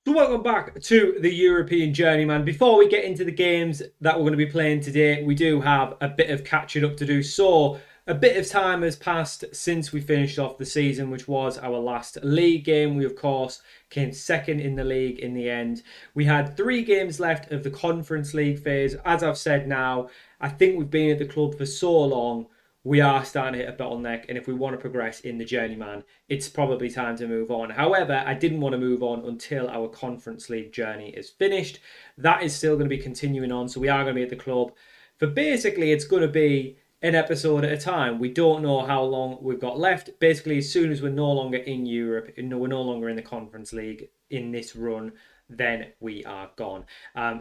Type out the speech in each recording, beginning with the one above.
So welcome back to the European Journeyman. Before we get into the games that we're going to be playing today, we do have a bit of catching up to do. So a bit of time has passed since we finished off the season, which was our last league game. We, of course, came second in the league in the end. We had 3 games left of the Conference League phase. As I've said now, I think we've been at the club for so long, we are starting to hit a bottleneck, and if we want to progress in the Journeyman, it's probably time to move on. However, I didn't want to move on until our Conference League journey is finished. That is still going to be continuing on, so we are going to be at the club for basically, it's going to be an episode at a time. We don't know how long we've got left. Basically, as soon as we're no longer in Europe, we're no longer in the Conference League in this run, then we are gone.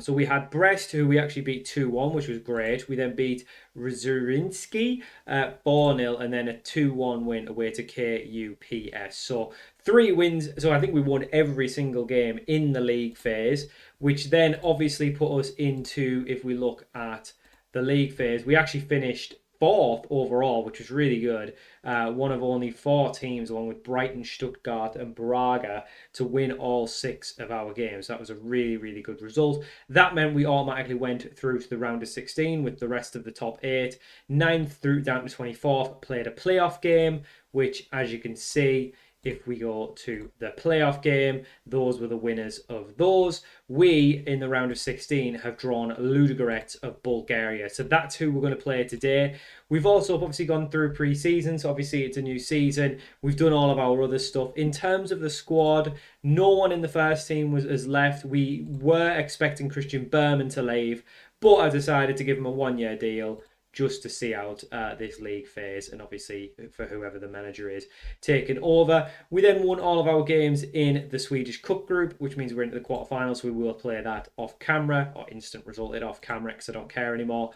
So we had Brest, who we actually beat 2-1, which was great. We then beat Rzurinsky 4-0, and then a 2-1 win away to KUPS. So 3 wins. So I think we won every single game in the league phase, which then obviously put us into, if we look at the league phase, we actually finished 4th overall, which was really good. One of only 4 teams, along with Brighton, Stuttgart, and Braga, to win all 6 of our games. That was a really, really good result. That meant we automatically went through to the round of 16 with the rest of the top 8. 9th through down to 24th, played a playoff game, which, as you can see, if we go to the playoff game, those were the winners of those. We, in the round of 16, have drawn Ludogorets of Bulgaria. So that's who we're going to play today. We've also obviously gone through pre-season, so obviously it's a new season. We've done all of our other stuff. In terms of the squad, no one in the first team has left. We were expecting Christian Berman to leave, but I decided to give him a 1-year deal just to see out this league phase, and obviously for whoever the manager is taking over. We then won all of our games in the Swedish Cup group, which means we're into the quarterfinals. We will play that off camera, or instant result it off camera, because I don't care anymore.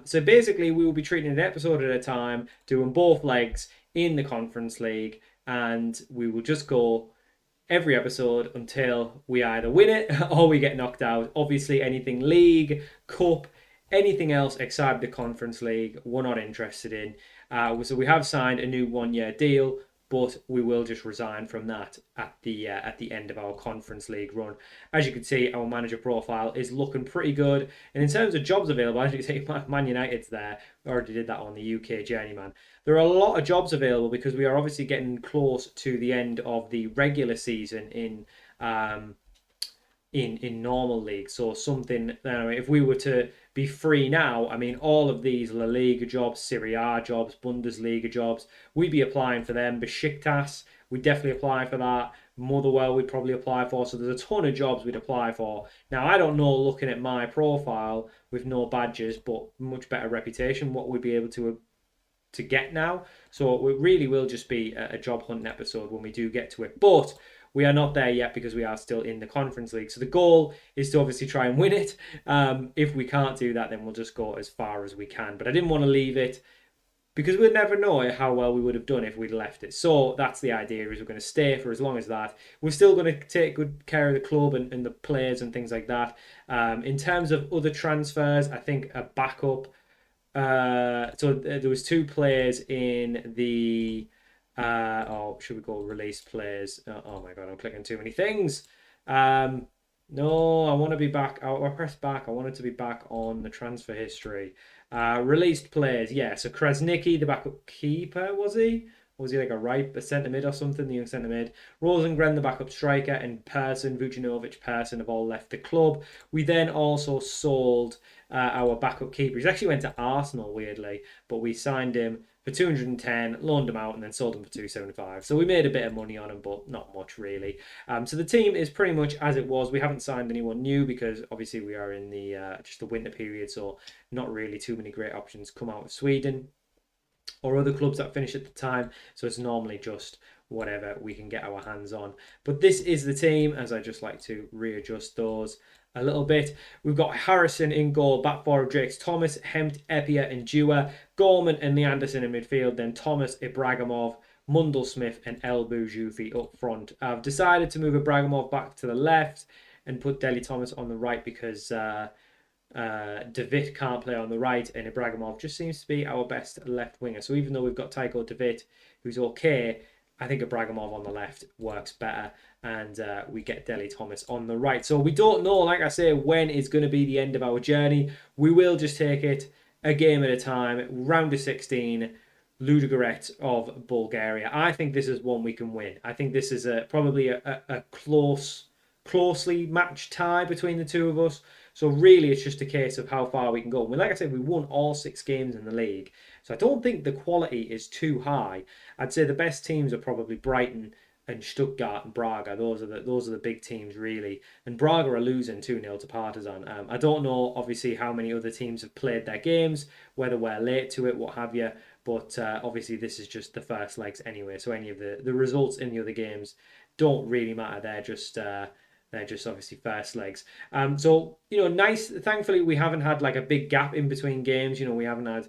So basically we will be treating an episode at a time, doing both legs in the Conference League, and we will just go every episode until we either win it or we get knocked out. Obviously anything league, cup, anything else except the Conference League, we're not interested in. So we have signed a new 1-year deal, but we will just resign from that at the end of our Conference League run. As you can see, our manager profile is looking pretty good. And in terms of jobs available, as you can see, Man United's there. We already did that on the UK Journeyman. There are a lot of jobs available because we are obviously getting close to the end of the regular season in normal league. So something, if we were to be free now, I mean, all of these La Liga jobs, Serie A jobs, Bundesliga jobs, we'd be applying for them. Besiktas, we'd definitely apply for that. Motherwell, we'd probably apply for. So there's a ton of jobs we'd apply for. Now, I don't know, looking at my profile with no badges, but much better reputation, what we'd be able to get now. So it really will just be a job hunting episode when we do get to it. But we are not there yet because we are still in the Conference League. So the goal is to obviously try and win it. If we can't do that, then we'll just go as far as we can. But I didn't want to leave it because we'd never know how well we would have done if we'd left it. So that's the idea, is we're going to stay for as long as that. We're still going to take good care of the club and the players and things like that. In terms of other transfers, I think a backup. So there was 2 players in the... should we go release players? Oh my god, I'm clicking too many things. No, I want to be back. I'll press back. I wanted to be back on the transfer history. Released players, yeah. So Krasnicki, the backup keeper, was he? Or was he like a centre mid or something? The young centre mid. Rosengren, the backup striker, and Persson, Vucinovic, Persson have all left the club. We then also sold our backup keeper. He's actually went to Arsenal, weirdly, but we signed him for 210, loaned him out, and then sold him for 275. So we made a bit of money on him, but not much really. So the team is pretty much as it was. We haven't signed anyone new because obviously we are in the just the winter period, so not really too many great options come out of Sweden or other clubs that finish at the time. So it's normally just whatever we can get our hands on. But this is the team, as I just like to readjust those a little bit. We've got Harrison in goal, back four of Drakes, Thomas, Hempt, Epia and Dewar, Gorman and Leanderson in midfield, then Thomas, Ibragimov, Mundell Smith and El Boujoufi up front. I've decided to move Ibragimov back to the left and put Deli Thomas on the right because David can't play on the right and Ibragimov just seems to be our best left winger. So even though we've got Tycho David, who's okay, I think Ibragimov on the left works better. and we get Dele Thomas on the right. So we don't know, like I say, when is going to be the end of our journey. We will just take it a game at a time. Round of 16, Ludogorets of Bulgaria. I think this is one we can win. I think this is probably a closely matched tie between the two of us. So really, it's just a case of how far we can go. Like I said, we won all 6 games in the league, so I don't think the quality is too high. I'd say the best teams are probably Brighton and Stuttgart and Braga. Those are the big teams really. And Braga are losing 2-0 to Partizan. I don't know obviously how many other teams have played their games, whether we're late to it, what have you. But obviously this is just the first legs anyway. So any of the results in the other games don't really matter. They're just obviously first legs. So, nice. Thankfully, we haven't had like a big gap in between games. We haven't had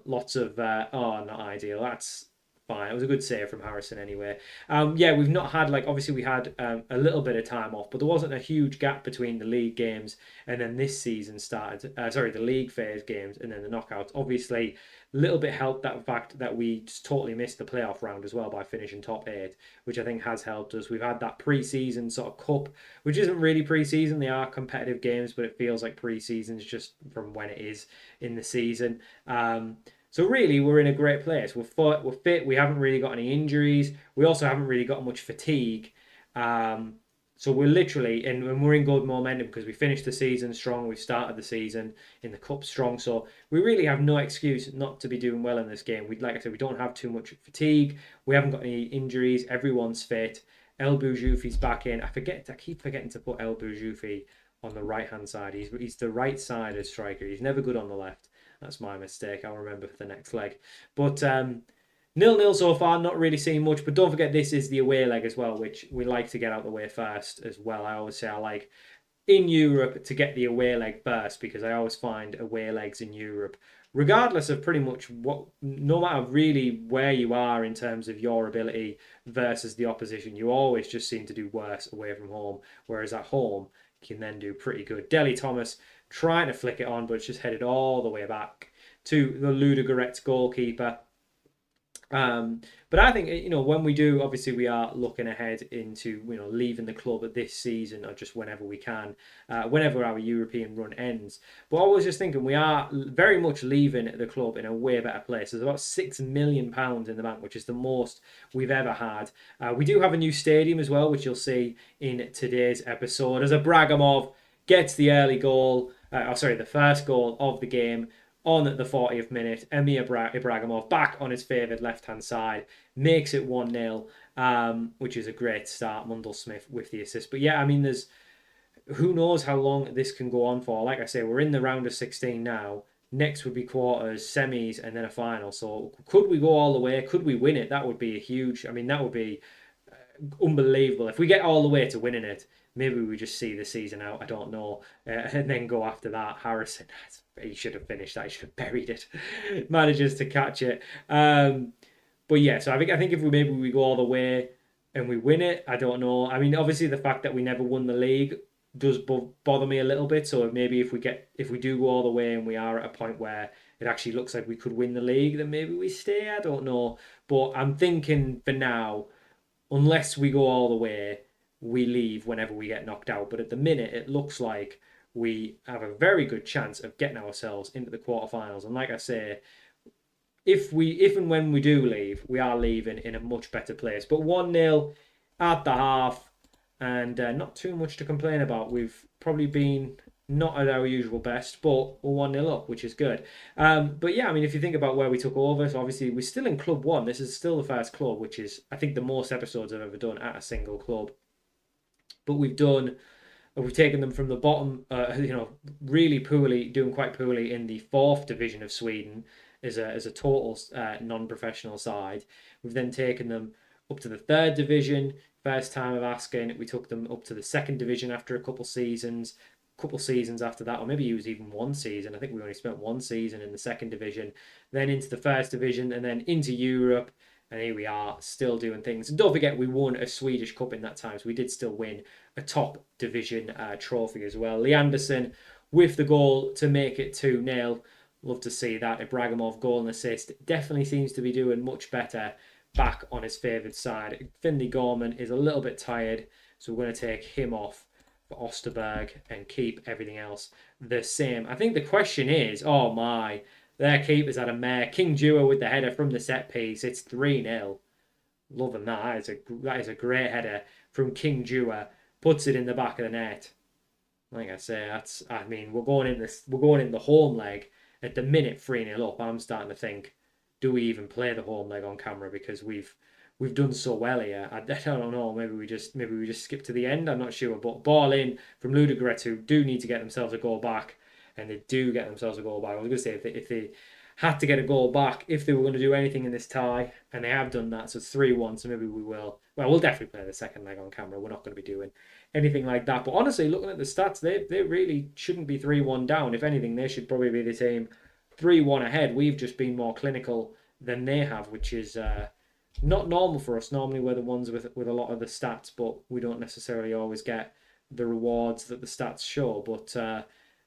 lots of, not ideal. That's fine. It was a good save from Harrison anyway. We've not had obviously we had a little bit of time off, but there wasn't a huge gap between the league games and then this season started. The league phase games and then the knockouts. Obviously, a little bit helped that fact that we just totally missed the playoff round as well by finishing top 8, which I think has helped us. We've had that pre-season sort of cup, which isn't really pre-season. They are competitive games, but it feels like pre-season's just from when it is in the season. So really, we're in a great place. We're fit. We haven't really got any injuries. We also haven't really got much fatigue. So we're literally, and we're in good momentum because we finished the season strong. We started the season in the cup strong. So we really have no excuse not to be doing well in this game. Like I said, we don't have too much fatigue. We haven't got any injuries. Everyone's fit. El Boujoufi's back in. I keep forgetting to put El Boujoufi on the right-hand side. He's the right-sided striker. He's never good on the left. That's my mistake. I'll remember for the next leg. But 0-0 so far, not really seeing much. But don't forget, this is the away leg as well, which we like to get out the way first as well. I always say I like in Europe to get the away leg first because I always find away legs in Europe, regardless of pretty much no matter really where you are in terms of your ability versus the opposition, you always just seem to do worse away from home. Whereas at home, you can then do pretty good. Dele Thomas trying to flick it on, but it's just headed all the way back to the Ludogorets goalkeeper. But I think, when we do, obviously we are looking ahead into, leaving the club at this season or just whenever we can, whenever our European run ends. But I was just thinking we are very much leaving the club in a way better place. There's about £6 million in the bank, which is the most we've ever had. We do have a new stadium as well, which you'll see in today's episode. As Ibrahimov gets the early goal, the first goal of the game, on the 40th minute, Emir Ibrahimov back on his favoured left-hand side, makes it 1-0, which is a great start. Mundell-Smith with the assist. But yeah, I mean, who knows how long this can go on for. Like I say, we're in the round of 16 now. Next would be quarters, semis, and then a final. So could we go all the way? Could we win it? That would be that would be unbelievable. If we get all the way to winning it, maybe we just see the season out. I don't know. And then go after that. Harrison, he should have finished that. He should have buried it. Manages to catch it. But yeah, so I think if we go all the way and we win it, I don't know. I mean, obviously the fact that we never won the league does bother me a little bit. So maybe if we do go all the way and we are at a point where it actually looks like we could win the league, then maybe we stay. I don't know. But I'm thinking for now, unless we go all the way, we leave whenever we get knocked out. But at the minute, it looks like we have a very good chance of getting ourselves into the quarterfinals. And like I say, if and when we do leave, we are leaving in a much better place. But 1-0 at the half, and not too much to complain about. We've probably been not at our usual best, but we're 1-0 up, which is good. But yeah, I mean, if you think about where we took over, so obviously we're still in Club 1. This is still the first club, which is, I think, the most episodes I've ever done at a single club. But we've taken them from the bottom, really poorly, doing quite poorly in the 4th division of Sweden as a total non-professional side. We've then taken them up to the 3rd division. First time of asking, we took them up to the 2nd division after a couple seasons after that, or maybe it was even 1 season. I think we only spent 1 season in the 2nd division, then into the 1st division, and then into Europe. And here we are, still doing things. And don't forget, we won a Swedish Cup in that time, so we did still win a top division trophy as well. Lee Anderson with the goal to make it 2-0. Love to see that. Ibrahimov goal and assist. Definitely seems to be doing much better back on his favoured side. Finley Gorman is a little bit tired, so we're going to take him off for Osterberg and keep everything else the same. I think the question is, oh my, their keeper's had a mare. King Dewar with the header from the set piece. It's 3-0. Loving that. That is a great header from King Dewar. Puts it in the back of the net. Like I say, we're going in the home leg at the minute 3-0 up. I'm starting to think, do we even play the home leg on camera, because we've done so well here. I don't know. Maybe we just skip to the end. I'm not sure. But ball in from Ludogorets, who do need to get themselves a goal back, and they do get themselves a goal back. I was going to say if they had to get a goal back if they were going to do anything in this tie, and they have done that. So it's 3-1. So maybe we will. Well, we'll definitely play the second leg on camera. We're not going to be doing anything like that. But honestly, looking at the stats, they really shouldn't be 3-1 down. If anything, they should probably be the same 3-1 ahead. We've just been more clinical than they have, which is not normal for us. Normally we're the ones with a lot of the stats, but we don't necessarily always get the rewards that the stats show. But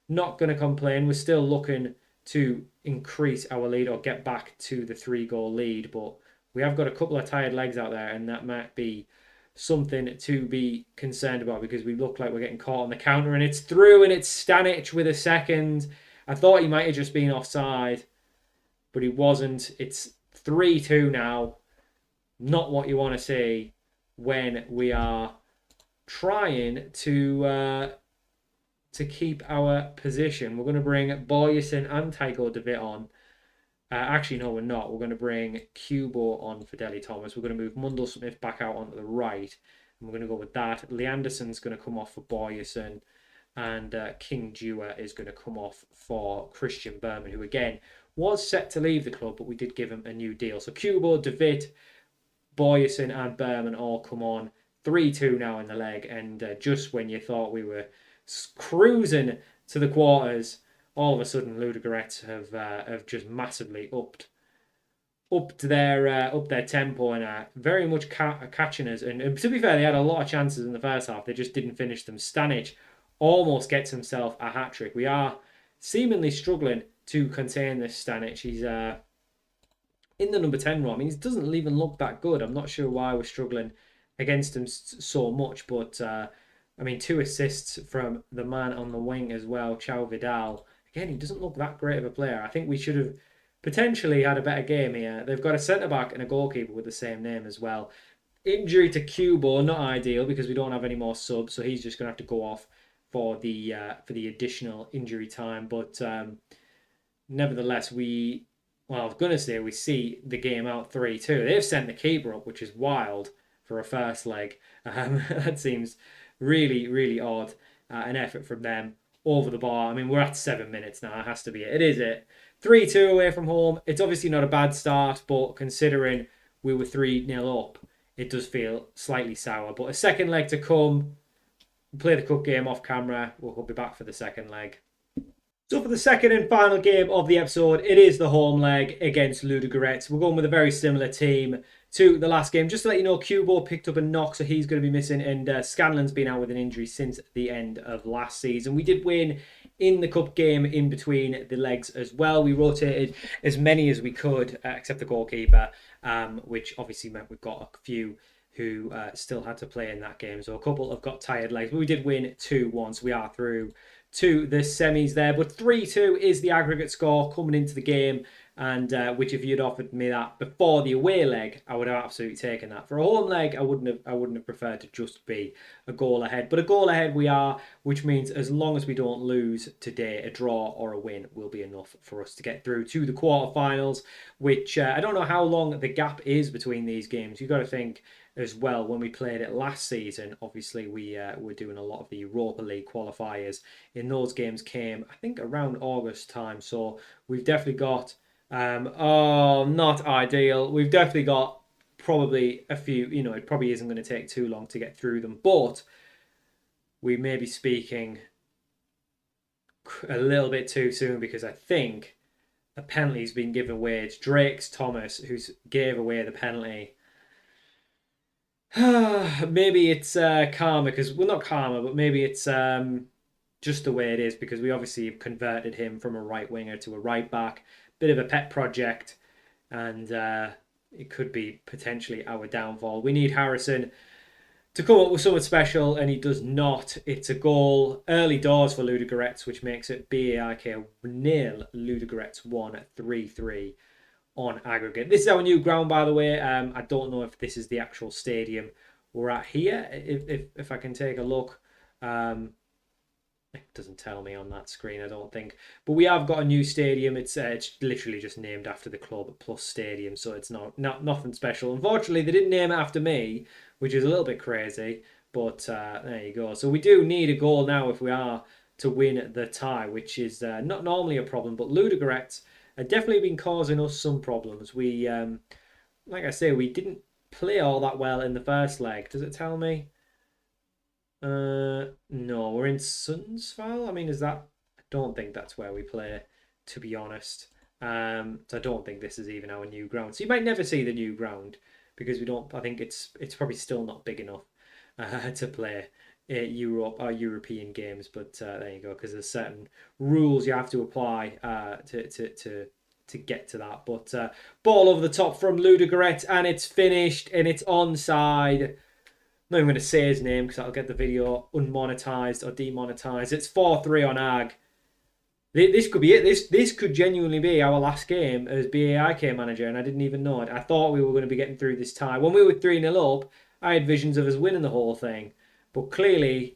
not going to complain. We're still looking to increase our lead or get back to the 3-goal lead, but we have got a couple of tired legs out there, and that might be something to be concerned about, because we look like we're getting caught on the counter, and it's through, and it's Stanic with a second. I thought he might have just been offside, but he wasn't. It's 3-2 now. Not what you want to see when we are trying to keep our position. We're going to bring Boyerson and Tycho DeWitt on. Actually, no, we're not. We're going to bring Cubo on for Deli Thomas. We're going to move Mundell Smith back out onto the right. And we're going to go with that. Leanderson's going to come off for Boyerson. And King Dewar is going to come off for Christian Berman, who, again, was set to leave the club, but we did give him a new deal. So Cubo, DeWitt, Boyerson and Berman all come on. 3-2 now in the leg. And just when you thought we were cruising to the quarters, all of a sudden Ludogorets have just massively upped their tempo and are very much catching us. And to be fair, they had a lot of chances in the first half. They just didn't finish them. Stanic almost gets himself a hat-trick. We are seemingly struggling to contain this Stanic. He's in the number 10 role. I mean, he doesn't even look that good. I'm not sure why we're struggling against him so much, but I mean, 2 assists from the man on the wing as well, Chao Vidal. Again, he doesn't look that great of a player. I think we should have potentially had a better game here. They've got a centre-back and a goalkeeper with the same name as well. Injury to Cubo, not ideal, because we don't have any more subs, so he's just going to have to go off for the additional injury time. But nevertheless, I was going to say we see the game out 3-2. They've sent the keeper up, which is wild for a first leg. That seems really, really odd. An effort from them over the bar. I mean, we're at 7 minutes now. It has to be it. It is it. 3-2 away from home. It's obviously not a bad start, but considering we were 3-0 up, it does feel slightly sour. But a second leg to come. We'll play the cup game off camera. We'll be back for the second leg. So for the second and final game of the episode, it is the home leg against Ludogorets. We're going with a very similar team to the last game. Just to let you know, Cubo picked up a knock, so he's going to be missing, and Scanlon's been out with an injury since the end of last season. We did win in the cup game in between the legs as well. We rotated as many as we could, except the goalkeeper, which obviously meant we've got a few who still had to play in that game. So a couple have got tired legs, but we did win 2-1, so we are through to the semis there. But 3-2 is the aggregate score coming into the game, and which if you'd offered me that before the away leg, I would have absolutely taken that. For a home leg, I wouldn't have preferred to just be a goal ahead. But a goal ahead we are, which means as long as we don't lose today, a draw or a win will be enough for us to get through to the quarterfinals, which I don't know how long the gap is between these games. You've got to think as well, when we played it last season, obviously we were doing a lot of the Europa League qualifiers. In those games came, I think, around August time. So we've definitely got, not ideal. We've definitely got probably a few, it probably isn't going to take too long to get through them. But we may be speaking a little bit too soon, because I think a penalty's been given away. It's Drake's Thomas who gave away the penalty. Maybe it's karma, because, well, not karma, but maybe it's just the way it is, because we obviously have converted him from a right winger to a right back. Bit of a pet project, and it could be potentially our downfall. We need Harrison to come up with something special, and he does not. It's a goal early doors for Ludogorets, which makes it BAIK 0, Ludogorets 1 at 3-3 on aggregate. This is our new ground, by the way. I don't know if this is the actual stadium we're at here. If I can take a look. It doesn't tell me on that screen, I don't think. But we have got a new stadium. It's literally just named after the club plus stadium, so it's not nothing special. Unfortunately, they didn't name it after me, which is a little bit crazy. But there you go. So we do need a goal now if we are to win the tie, which is not normally a problem. But Ludogorets have definitely been causing us some problems. We, like I say, we didn't play all that well in the first leg. Does it tell me? No, we're in Sundsvall. I mean, is that? I don't think that's where we play, to be honest. So I don't think this is even our new ground. So you might never see the new ground because we don't. I think it's probably still not big enough to play European games. But there you go, because there's certain rules you have to apply to get to that. But ball over the top from Ludogorets, and it's finished, and it's onside. I'm not even going to say his name because that'll get the video unmonetized or demonetized. It's 4-3 on Ag. This could be it. This could genuinely be our last game as BAIK manager, and I didn't even know it. I thought we were going to be getting through this tie. When we were 3-0 up, I had visions of us winning the whole thing. But clearly,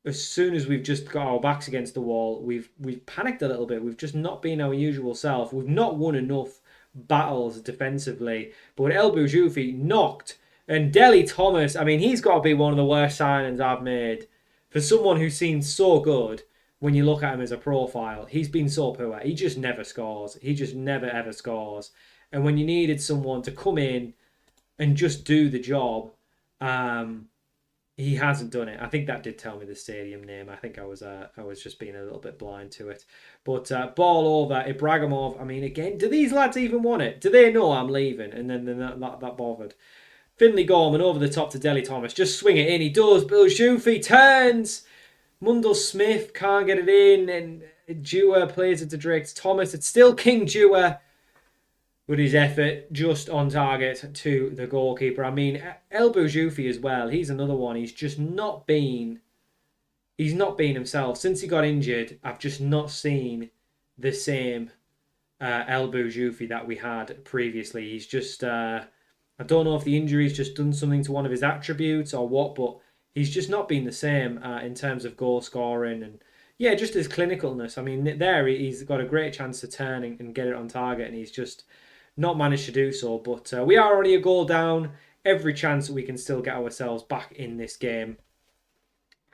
as soon as we've just got our backs against the wall, we've panicked a little bit. We've just not been our usual self. We've not won enough battles defensively. But with El Boujoufi knocked, and Deli Thomas, I mean, he's got to be one of the worst signings I've made. For someone who seems so good, when you look at him as a profile, he's been so poor. He just never scores. He just never, ever scores. And when you needed someone to come in and just do the job, he hasn't done it. I think that did tell me the stadium name. I think I was just being a little bit blind to it. But ball over, Ibrahimov. I mean, again, do these lads even want it? Do they know I'm leaving? And then they're not that bothered. Finley Gorman over the top to Deli Thomas. Just swing it in. He does. Boujoufi turns. Mundell Smith can't get it in. And Dewar plays it to Drake Thomas. It's still King Dewar with his effort just on target to the goalkeeper. I mean, El Boujoufi as well. He's another one. He's just not been... He's not been himself. Since he got injured, I've just not seen the same El Boujoufi that we had previously. He's just... I don't know if the injury's just done something to one of his attributes or what, but he's just not been the same in terms of goal scoring and, yeah, just his clinicalness. I mean, there he's got a great chance to turn and get it on target, and he's just not managed to do so. But we are already a goal down. Every chance we can still get ourselves back in this game.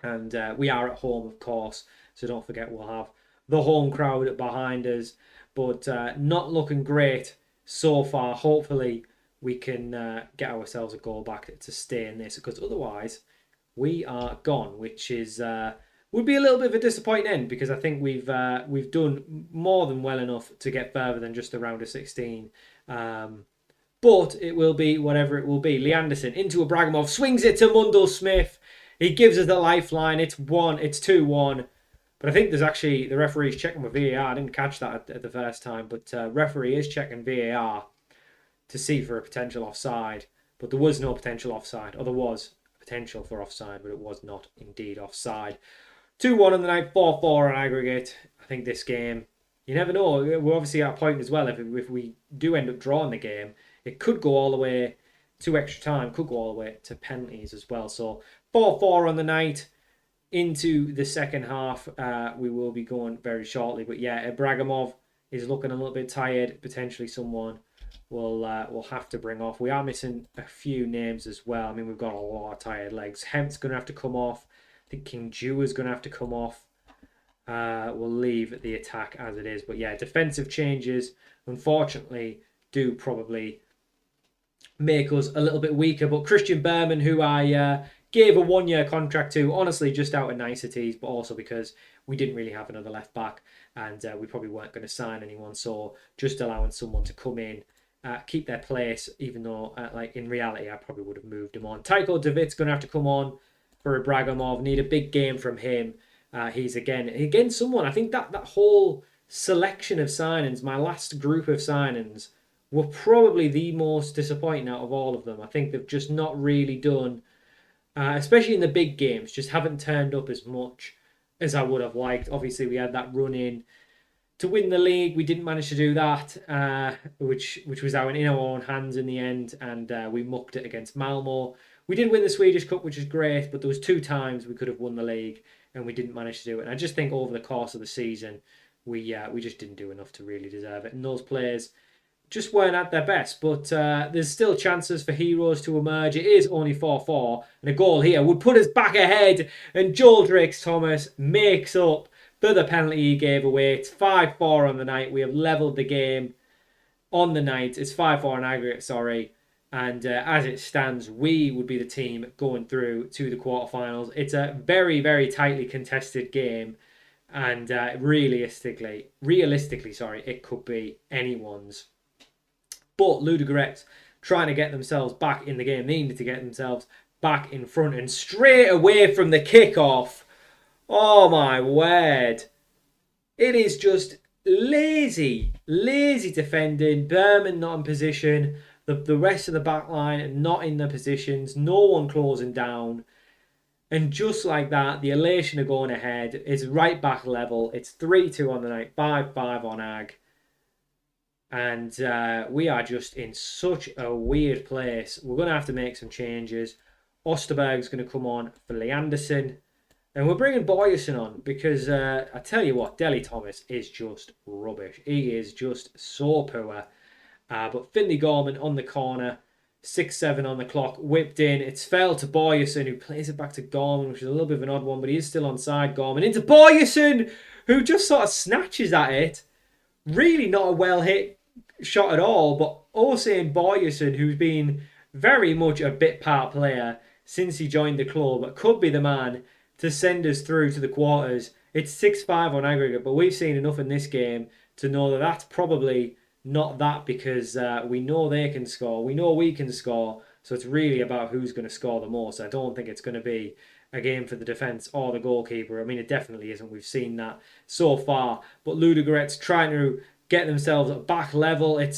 And we are at home, of course, so don't forget we'll have the home crowd behind us. But not looking great so far. Hopefully we can get ourselves a goal back to stay in this, because otherwise we are gone, which is would be a little bit of a disappointing end, because I think we've done more than well enough to get further than just the round of 16. But it will be whatever it will be. Lee Anderson into Ibrahimov, swings it to Mundell Smith. He gives us the lifeline. It's 2-1. But I think there's actually, the referee's checking with VAR. I didn't catch that at the first time, but referee is checking VAR to see for a potential offside, but there was no potential offside, or there was potential for offside, but it was not indeed offside. 2-1 on the night, 4-4 on aggregate. I think this game, you never know. We're obviously at a point as well, if we do end up drawing the game, it could go all the way to extra time, could go all the way to penalties as well. So 4-4 on the night. Into the second half, we will be going very shortly. But yeah, Ibrahimov is looking a little bit tired, potentially someone we'll have to bring off. We are missing a few names as well. I mean, we've got a lot of tired legs. Hemp's going to have to come off. I think King Dewar's going to have to come off. We'll leave the attack as it is. But yeah, defensive changes, unfortunately, do probably make us a little bit weaker. But Christian Berman, who I gave a 1-year contract to, honestly, just out of niceties, but also because we didn't really have another left back, and we probably weren't going to sign anyone. So just allowing someone to come in, keep their place, even though, like, in reality, I probably would have moved him on. Tycho David's going to have to come on for Ibrahimov. Need a big game from him. He's again someone. I think that whole selection of signings, my last group of signings, were probably the most disappointing out of all of them. I think they've just not really done, especially in the big games, just haven't turned up as much as I would have liked. Obviously, we had that run in to win the league. We didn't manage to do that, which was in our own hands in the end, and we mucked it against Malmo. We did win the Swedish Cup, which is great, but there was 2 times we could have won the league, and we didn't manage to do it. And I just think over the course of the season, we just didn't do enough to really deserve it. And those players just weren't at their best. But there's still chances for heroes to emerge. It is only 4-4, and a goal here would put us back ahead. And Joel Drakes-Thomas makes up for the penalty he gave away. It's 5-4 on the night. We have levelled the game on the night. It's 5-4 in aggregate, sorry. And as it stands, we would be the team going through to the quarterfinals. It's a very, very tightly contested game. And realistically, it could be anyone's. But Ludogorets trying to get themselves back in the game. They needed to get themselves back in front. And straight away from the kickoff, oh my word. It is just lazy defending. Berman not in position. The rest of the back line not in their positions. No one closing down. And just like that, the elation of going ahead is right back level. It's 3-2 on the night, 5-5 on Ag. And we are just in such a weird place. We're going to have to make some changes. Osterberg's going to come on for Leanderson. And we're bringing Boyerson on because I tell you what, Deli Thomas is just rubbish. He is just so poor. But Finley Gorman on the corner, 6-7 on the clock, whipped in. It's fell to Boyerson, who plays it back to Gorman, which is a little bit of an odd one, but he is still onside. Gorman into Boyerson, who just sort of snatches at it. Really not a well hit shot at all, but Osain Boyerson, who's been very much a bit part player since he joined the club, could be the man to send us through to the quarters. It's 6-5 on aggregate, but we've seen enough in this game to know that that's probably not that, because we know they can score. We know we can score. So it's really about who's going to score the most. I don't think it's going to be a game for the defence or the goalkeeper. I mean, it definitely isn't. We've seen that so far. But Ludogorets trying to get themselves at back level. I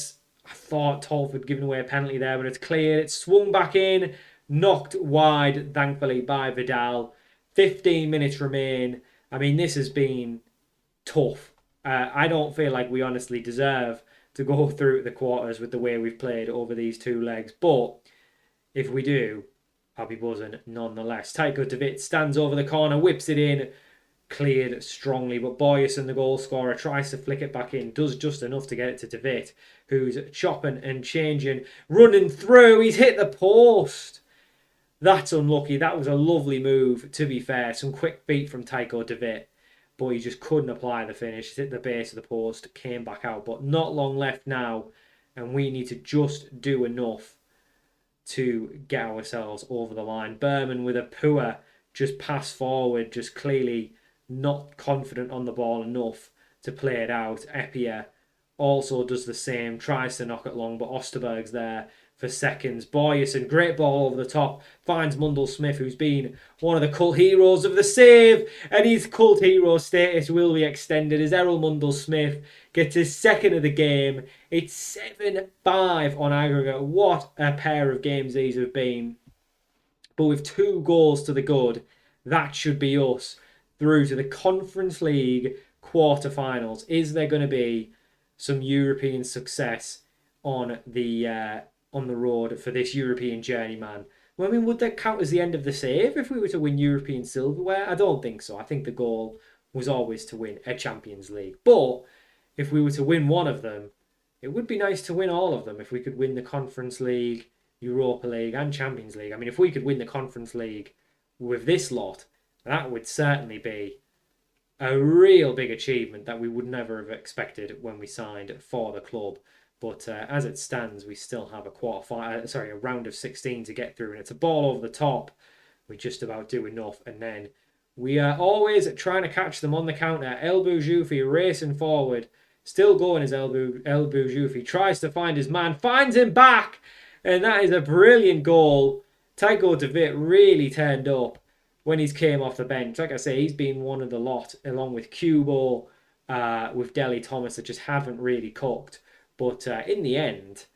thought Tolford giving away a penalty there, but it's cleared. It's swung back in. Knocked wide, thankfully, by Vidal. 15 minutes remain. I mean, this has been tough. I don't feel like we honestly deserve to go through the quarters with the way we've played over these 2 legs. But if we do, I'll be buzzing nonetheless. Tycho DeWitt stands over the corner, whips it in, cleared strongly. But Boyerson, the goal scorer, tries to flick it back in, does just enough to get it to DeWitt, who's chopping and changing, running through. He's hit the post. That's unlucky. That was a lovely move, to be fair. Some quick feet from Tycho DeWitt. But he just couldn't apply the finish. He's hit the base of the post, came back out. But not long left now, and we need to just do enough to get ourselves over the line. Berman with a poor just pass forward, just clearly not confident on the ball enough to play it out. Eppier also does the same, tries to knock it long, but Osterberg's there for seconds. Boyerson, great ball over the top, finds Mundell Smith, who's been one of the cult heroes of the save, and his cult hero status will be extended as Errol Mundell Smith gets his second of the game. It's 7-5 on aggregate. What a pair of games these have been. But with 2 goals to the good, that should be us through to the Conference League quarterfinals. Is there going to be some European success on the road for this European Journeyman? Well, I mean, would that count as the end of the save if we were to win European silverware? I don't think so. I think the goal was always to win a Champions League. But if we were to win one of them, it would be nice to win all of them. If we could win the Conference League, Europa League and Champions League. I mean, if we could win the Conference League with this lot, that would certainly be a real big achievement that we would never have expected when we signed for the club. But as it stands, we still have a round of 16 to get through, and it's a ball over the top. We just about do enough, and then we are always trying to catch them on the counter. El Boujoufi racing forward, still going as El Boujoufi tries to find his man, finds him back, and that is a brilliant goal. Tycho DeWitt really turned up when he's came off the bench. Like I say, he's been one of the lot, along with Cubo, with Deli Thomas, that just haven't really cooked. But in the end,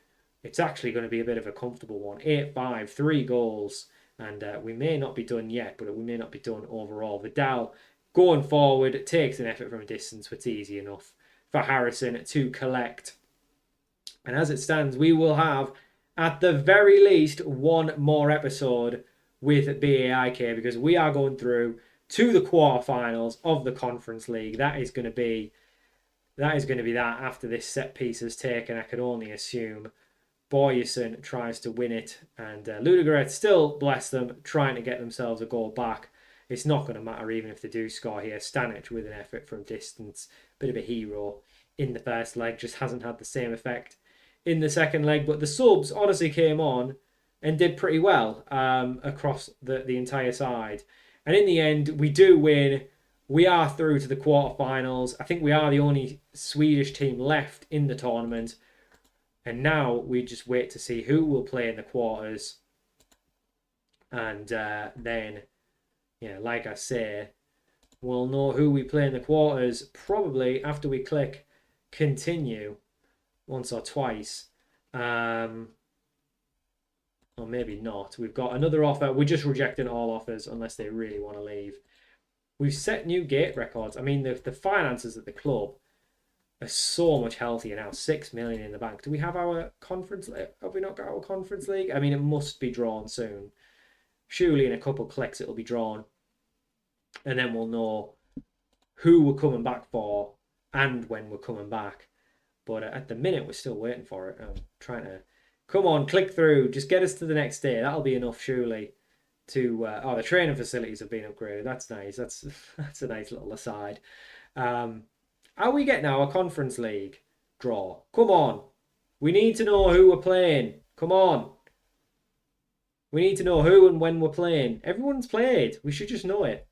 it's actually going to be a bit of a comfortable one. 8-5, 3 goals. And we may not be done yet, but we may not be done overall. Vidal, going forward, takes an effort from a distance, but it's easy enough for Harrison to collect. And as it stands, we will have, at the very least, one more episode with BAIK, because we are going through to the quarterfinals of the Conference League. That is going to be that after this set piece is taken. I can only assume Boyerson tries to win it, and Ludogorets still, bless them, trying to get themselves a goal back. It's not going to matter even if they do score here. Stanic with an effort from distance, bit of a hero in the first leg, just hasn't had the same effect in the second leg. But the subs honestly came on and did pretty well across the entire side. And in the end, we do win. We are through to the quarterfinals. I think we are the only Swedish team left in the tournament. And now we just wait to see who will play in the quarters. And then, yeah, like I say, we'll know who we play in the quarters probably after we click continue once or twice. Or maybe not. We've got another offer. We're just rejecting all offers unless they really want to leave. We've set new gate records. I mean, the finances at the club are so much healthier now. 6 million in the bank. Do we have our conference? Have we not got our conference league? I mean, it must be drawn soon. Surely in a couple of clicks it'll be drawn. And then we'll know who we're coming back for and when we're coming back. But at the minute, we're still waiting for it. I'm trying to... Come on, click through. Just get us to the next day. That'll be enough, surely. To the training facilities have been upgraded. That's nice. That's a nice little aside. Are we getting our Conference League draw? Come on. We need to know who we're playing. Come on. We need to know who and when we're playing. Everyone's played. We should just know it.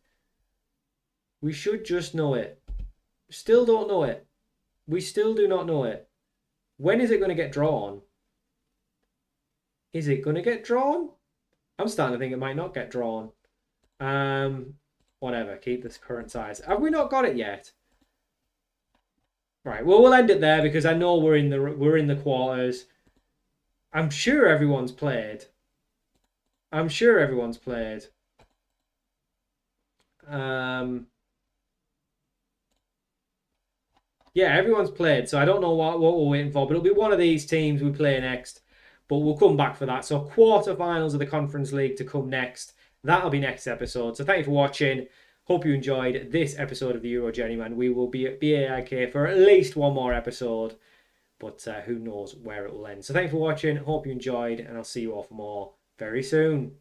We should just know it. Still don't know it. We still do not know it. When is it going to get drawn? Is it going to get drawn? I'm starting to think it might not get drawn. Whatever. Keep this current size. Have we not got it yet? Right. Well, we'll end it there because I know we're in the quarters. I'm sure everyone's played. I'm sure everyone's played. Yeah, everyone's played. So I don't know what we're waiting for, but it'll be one of these teams we play next. But we'll come back for that. So quarterfinals of the Conference League to come next. That'll be next episode. So thank you for watching. Hope you enjoyed this episode of the Euro Journeyman. We will be at BAIK for at least one more episode. But who knows where it will end. So thank you for watching. Hope you enjoyed. And I'll see you all for more very soon.